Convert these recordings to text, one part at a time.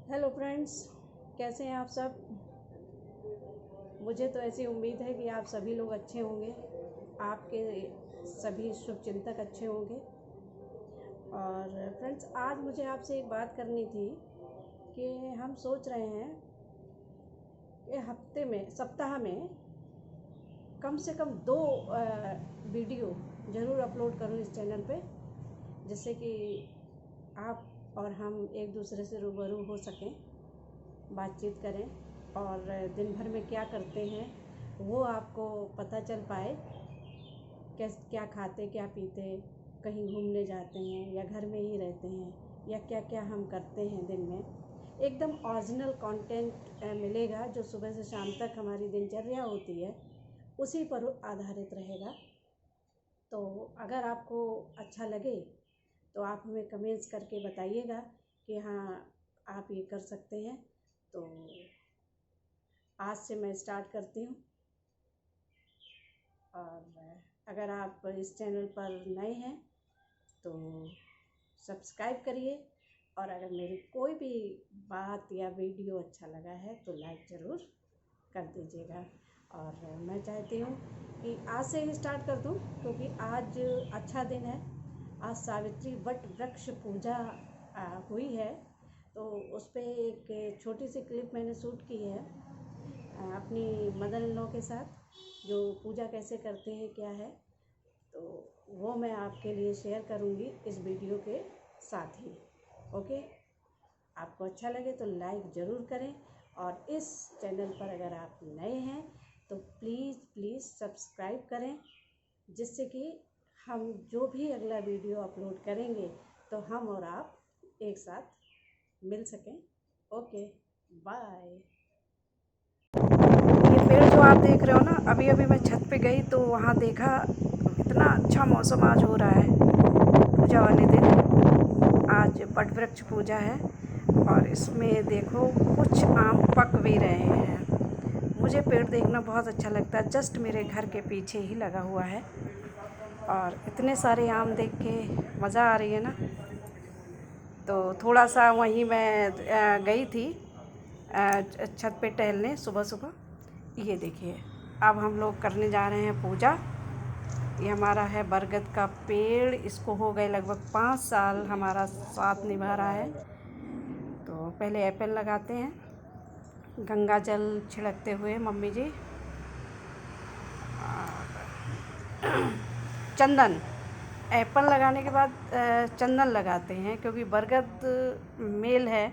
Hello friends, कैसे हैं आप सब। मुझे तो ऐसी उम्मीद है कि आप सभी लोग अच्छे होंगे, आपके सभी शुभचिंतक अच्छे होंगे। और फ्रेंड्स, आज मुझे आपसे एक बात करनी थी कि हम सोच रहे हैं कि हफ्ते में, सप्ताह में कम से कम 2 वीडियो ज़रूर अपलोड करूं इस चैनल पे, जिससे कि आप और हम एक दूसरे से रूबरू हो सकें, बातचीत करें और दिन भर में क्या करते हैं वो आपको पता चल पाए। क्या खाते, क्या पीते, कहीं घूमने जाते हैं या घर में ही रहते हैं, या क्या क्या हम करते हैं दिन में। एकदम ओरिजिनल कंटेंट मिलेगा जो सुबह से शाम तक हमारी दिनचर्या होती है, उसी पर आधारित रहेगा। तो अगर आपको अच्छा लगे तो आप हमें कमेंट्स करके बताइएगा कि हाँ, आप ये कर सकते हैं। तो आज से मैं स्टार्ट करती हूँ। और अगर आप इस चैनल पर नए हैं तो सब्सक्राइब करिए, और अगर मेरी कोई भी बात या वीडियो अच्छा लगा है तो लाइक ज़रूर कर दीजिएगा। और मैं चाहती हूँ कि आज से ही स्टार्ट कर दूँ, क्योंकि आज अच्छा दिन है। आज सावित्री वट वृक्ष पूजा हुई है, तो उस पर एक छोटी सी क्लिप मैंने शूट की है अपनी मदर इन लॉ के साथ, जो पूजा कैसे करते हैं क्या है, तो वो मैं आपके लिए शेयर करूँगी इस वीडियो के साथ ही। ओके, आपको अच्छा लगे तो लाइक ज़रूर करें, और इस चैनल पर अगर आप नए हैं तो प्लीज़ सब्सक्राइब करें, जिससे कि हम जो भी अगला वीडियो अपलोड करेंगे तो हम और आप एक साथ मिल सकें। Okay, bye. ये पेड़ जो आप देख रहे हो ना, अभी अभी मैं छत पे गई तो वहाँ देखा, इतना अच्छा मौसम आज हो रहा है पूजा वाले दिन। आज वट वृक्ष पूजा है और इसमें देखो कुछ आम पक भी रहे हैं। मुझे पेड़ देखना बहुत अच्छा लगता है, जस्ट मेरे घर के पीछे ही लगा हुआ है, और इतने सारे आम देख के मज़ा आ रही है ना। तो थोड़ा सा वहीं मैं गई थी छत पे टहलने सुबह सुबह। ये देखिए, अब हम लोग करने जा रहे हैं पूजा। ये हमारा है बरगद का पेड़, इसको हो गए लगभग 5 साल हमारा साथ निभा रहा है। तो पहले एप्पल लगाते हैं, गंगा जल छिड़कते हुए मम्मी जी, चंदन। एप्पल लगाने के बाद चंदन लगाते हैं, क्योंकि बरगद मेल है।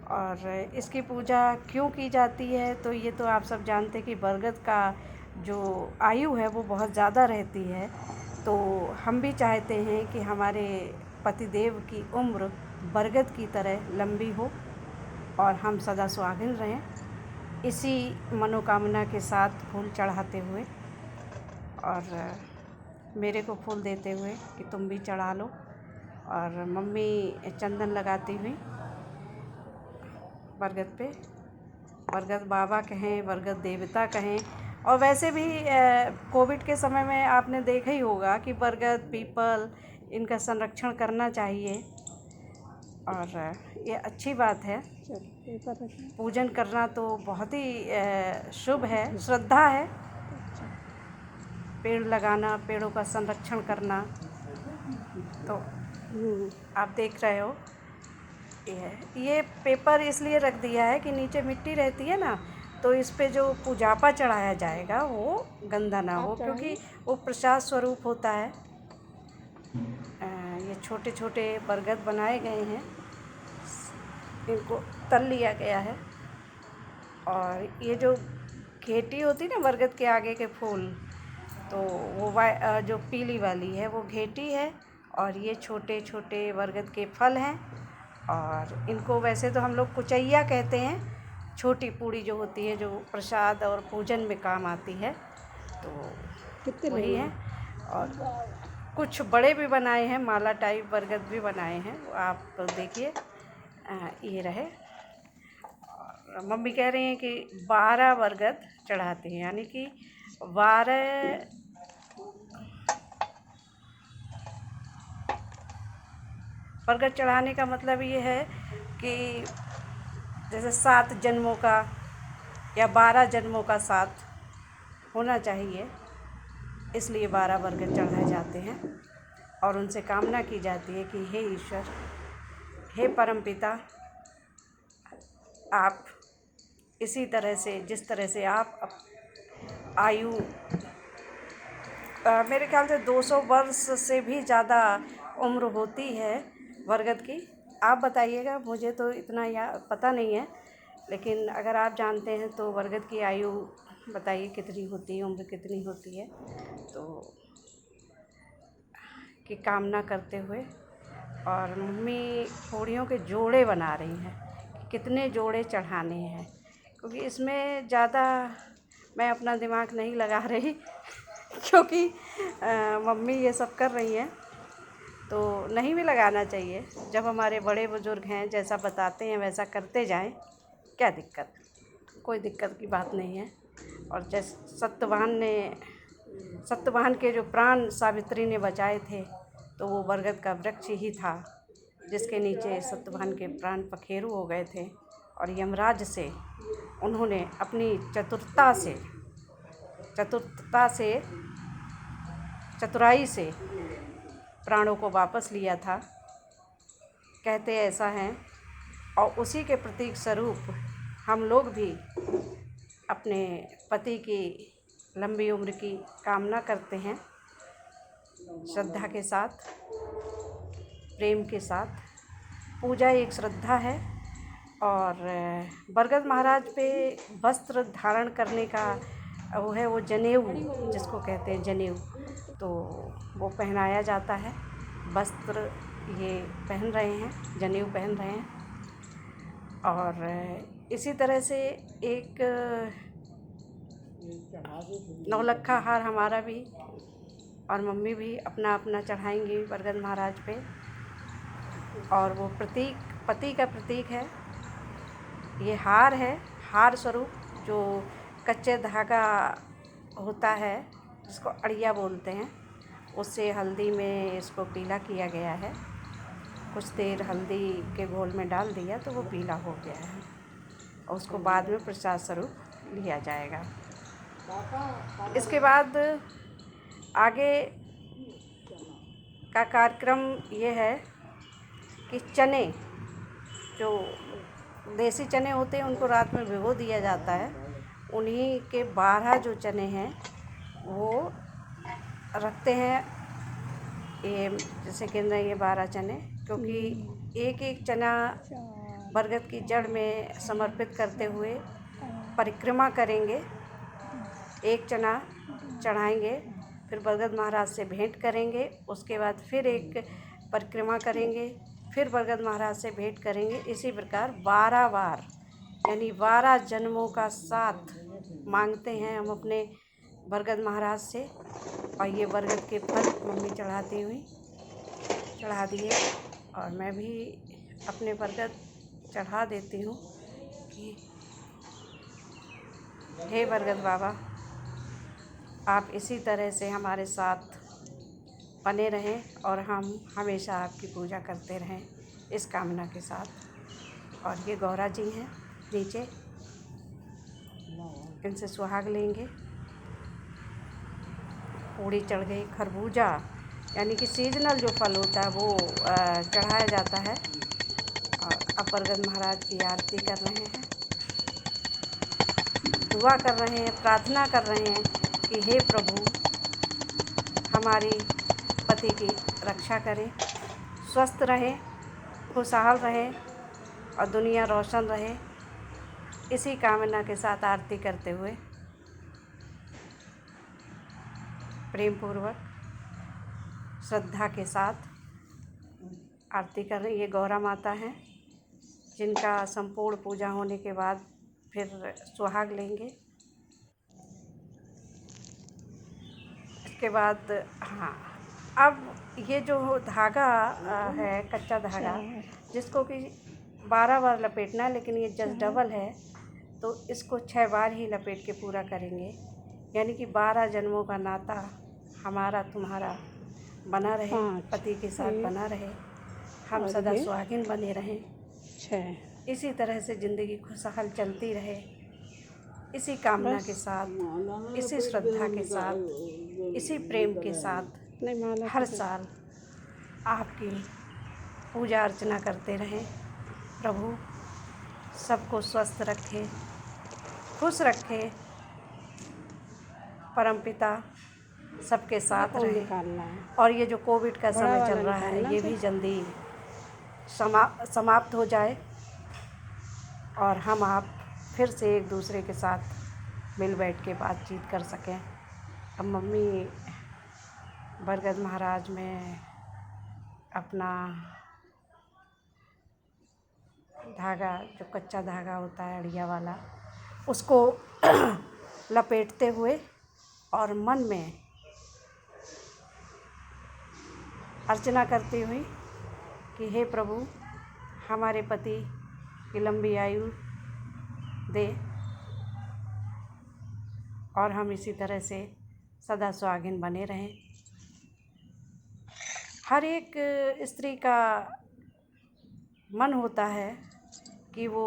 और इसकी पूजा क्यों की जाती है, तो ये तो आप सब जानते हैं कि बरगद का जो आयु है वो बहुत ज़्यादा रहती है। तो हम भी चाहते हैं कि हमारे पतिदेव की उम्र बरगद की तरह लंबी हो और हम सदा सुहागिन रहें, इसी मनोकामना के साथ फूल चढ़ाते हुए और मेरे को फूल देते हुए कि तुम भी चढ़ा लो। और मम्मी चंदन लगाती हुई बरगद पे, बरगद बाबा कहें, बरगद देवता कहें। और वैसे भी कोविड के समय में आपने देखा ही होगा कि बरगद, पीपल, इनका संरक्षण करना चाहिए, और ये अच्छी बात है। पूजन करना तो बहुत ही शुभ है, श्रद्धा है। पेड़ लगाना, पेड़ों का संरक्षण करना। तो आप देख रहे हो, ये पेपर इसलिए रख दिया है कि नीचे मिट्टी रहती है ना, तो इस पे जो पूजापा चढ़ाया जाएगा वो गंदा ना हो, क्योंकि वो प्रसाद स्वरूप होता है। ये छोटे छोटे बरगद बनाए गए हैं, इनको तल लिया गया है। और ये जो घेटी होती ना बरगद के आगे के फूल, तो वो जो पीली वाली है वो घेटी है, और ये छोटे छोटे बरगद के फल हैं। और इनको वैसे तो हम लोग कुचैया कहते हैं, छोटी पूड़ी जो होती है, जो प्रसाद और पूजन में काम आती है, तो वही है। और कुछ बड़े भी बनाए हैं, माला टाइप बरगद भी बनाए हैं, आप देखिए। ये रहे। और मम्मी कह रही हैं कि 12 बरगद चढ़ाते हैं, यानी कि 12 बरगद चढ़ाने का मतलब ये है कि जैसे 7 जन्मों का या 12 जन्मों का साथ होना चाहिए, इसलिए 12 बरगद चढ़ाए जाते हैं और उनसे कामना की जाती है कि हे ईश्वर, हे परमपिता, आप इसी तरह से, जिस तरह से आप आयु मेरे ख्याल से 200 वर्ष से भी ज़्यादा उम्र होती है बरगद की। आप बताइएगा, मुझे तो इतना पता नहीं है, लेकिन अगर आप जानते हैं तो बरगद की आयु बताइए कितनी होती है, उम्र कितनी होती है। तो की कामना करते हुए, और मम्मी पूड़ियों के जोड़े बना रही हैं, कितने जोड़े चढ़ाने हैं, क्योंकि इसमें ज़्यादा मैं अपना दिमाग नहीं लगा रही क्योंकि मम्मी ये सब कर रही हैं, तो नहीं भी लगाना चाहिए। जब हमारे बड़े बुज़ुर्ग हैं, जैसा बताते हैं वैसा करते जाएं, क्या दिक्कत, कोई दिक्कत की बात नहीं है। और जैसे सत्यवान के जो प्राण सावित्री ने बचाए थे, तो वो बरगद का वृक्ष ही था जिसके नीचे सत्यवान के प्राण पखेरु हो गए थे, और यमराज से उन्होंने अपनी चतुराई से प्राणों को वापस लिया था, कहते ऐसा हैं। और उसी के प्रतीक स्वरूप हम लोग भी अपने पति की लंबी उम्र की कामना करते हैं, श्रद्धा के साथ, प्रेम के साथ। पूजा एक श्रद्धा है, और बरगद महाराज पे वस्त्र धारण करने का वो है, वो जनेऊ जिसको कहते हैं, जनेऊ, तो वो पहनाया जाता है। वस्त्र ये पहन रहे हैं, जनेऊ पहन रहे हैं। और इसी तरह से एक नौलक्खा हार हमारा भी और मम्मी भी अपना अपना चढ़ाएंगी बरगद महाराज पे, और वो प्रतीक पति का प्रतीक है। ये हार है, हार स्वरूप, जो कच्चे धागा होता है जिसको अड़िया बोलते हैं, उससे हल्दी में इसको पीला किया गया है। कुछ देर हल्दी के घोल में डाल दिया तो वो पीला हो गया है, और उसको बाद में प्रसाद स्वरूप लिया जाएगा। इसके बाद आगे का कार्यक्रम ये है कि चने, जो देसी चने होते हैं, उनको रात में भिगो दिया जाता है। उन्हीं के 12 जो चने हैं वो रखते हैं, ये जैसे गिन रहे हैं ये 12 चने, क्योंकि एक एक चना बरगद की जड़ में समर्पित करते हुए परिक्रमा करेंगे। एक चना चढ़ाएंगे, फिर बरगद महाराज से भेंट करेंगे, उसके बाद फिर एक परिक्रमा करेंगे, फिर बरगद महाराज से भेंट करेंगे। इसी प्रकार 12 बार, यानी 12 जन्मों का साथ मांगते हैं हम अपने बरगद महाराज से। और ये बरगद के फल मम्मी चढ़ा दिए, और मैं भी अपने बरगद चढ़ा देती हूँ कि हे बरगद बाबा, आप इसी तरह से हमारे साथ बने रहें और हम हमेशा आपकी पूजा करते रहें, इस कामना के साथ। और ये गौरा जी हैं नीचे, इनसे सुहाग लेंगे। पूड़ी चढ़ गई, खरबूजा यानी कि सीजनल जो फल होता है वो चढ़ाया जाता है। और अब बरगद महाराज की आरती कर रहे हैं, दुआ कर रहे हैं, प्रार्थना कर रहे हैं कि हे प्रभु, हमारी पति की रक्षा करें, स्वस्थ रहे, खुशहाल रहे और दुनिया रोशन रहे। इसी कामना के साथ आरती करते हुए प्रेम पूर्वक श्रद्धा के साथ आरती कर रहे हैं। ये गौरा माता हैं, जिनका संपूर्ण पूजा होने के बाद फिर सुहाग लेंगे। इसके बाद अब ये जो धागा है, कच्चा धागा, जिसको कि 12 बार लपेटना है, लेकिन ये जस्ट डबल है, तो इसको 6 बार ही लपेट के पूरा करेंगे। यानी कि 12 जन्मों का नाता हमारा तुम्हारा बना रहे, पति के साथ बना रहे, हम सदा सुहागिन बने रहें। इसी तरह से ज़िंदगी खुशहाल चलती रहे, इसी कामना के साथ, इसी श्रद्धा के साथ, इसी प्रेम के साथ हर साल आपकी पूजा अर्चना करते रहें। प्रभु सबको स्वस्थ रखे, खुश रखे, परमपिता सबके साथ रहे। और ये जो कोविड का समय चल रहा है ये भी जल्दी समाप्त हो जाए और हम आप फिर से एक दूसरे के साथ मिल बैठ के बातचीत कर सकें। अब मम्मी बरगद महाराज में अपना धागा, जो कच्चा धागा होता है अड़िया वाला, उसको लपेटते हुए और मन में अर्चना करती हुई कि हे प्रभु हमारे पति की लंबी आयु दे और हम इसी तरह से सदा सुहागिन बने रहें। हर एक स्त्री का मन होता है कि वो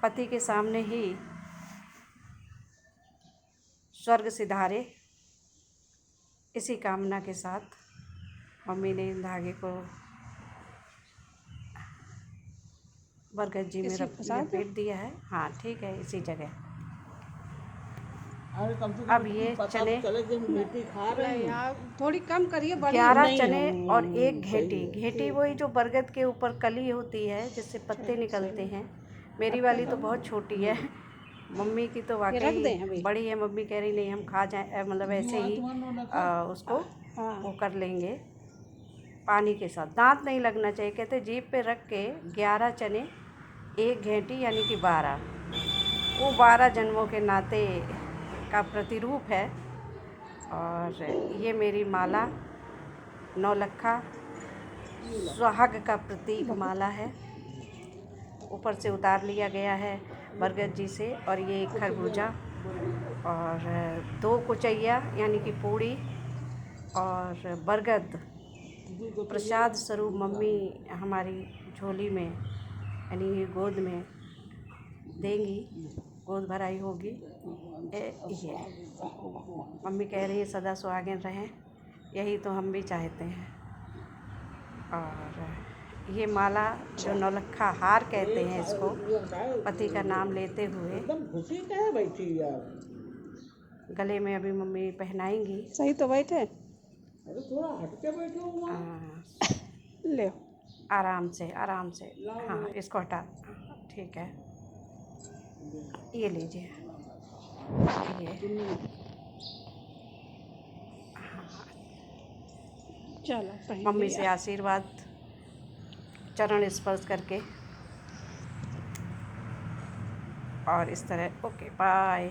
पति के सामने ही स्वर्ग सिधारे। इसी कामना के साथ मम्मी ने इन धागे को बरगद जी में लपेट दिया है। हाँ ठीक है, इसी जगह। अब ये चने थोड़ी कम करिए, 11 चने और 1 घेटी वही जो बरगद के ऊपर कली होती है जिससे पत्ते निकलते हैं। मेरी वाली तो बहुत छोटी है, मम्मी की तो वाकई बड़ी है। मम्मी कह रही नहीं हम खा जाए, मतलब ऐसे ही उसको वो कर लेंगे पानी के साथ, दांत नहीं लगना चाहिए। कहते जीभ पे रख के 11 चने 1 घेटी यानी कि 12, वो 12 जन्मों के नाते का प्रतिरूप है। और ये मेरी माला नौलखा सुहाग का प्रतीक माला है। ऊपर से उतार लिया गया है बरगद जी से। और ये एक खरबूजा और 2 कुचैया यानी कि पूड़ी और बरगद प्रसाद स्वरूप मम्मी हमारी झोली में यानी गोद में देंगी, गोद भराई होगी। ये मम्मी कह रही है सदा सुहागिन रहें, यही तो हम भी चाहते हैं। और ये माला जो नौलखा हार कहते हैं इसको, पति का नाम लेते हुए गले में अभी मम्मी पहनाएंगी। सही तो बैठे, अरे थोड़ा हट के बैठो। ले आराम से आराम से। हाँ इसको हटा, ठीक है। ये लीजिए, ये चलो मम्मी से आशीर्वाद चरण स्पर्श करके। और इस तरह ओके बाय।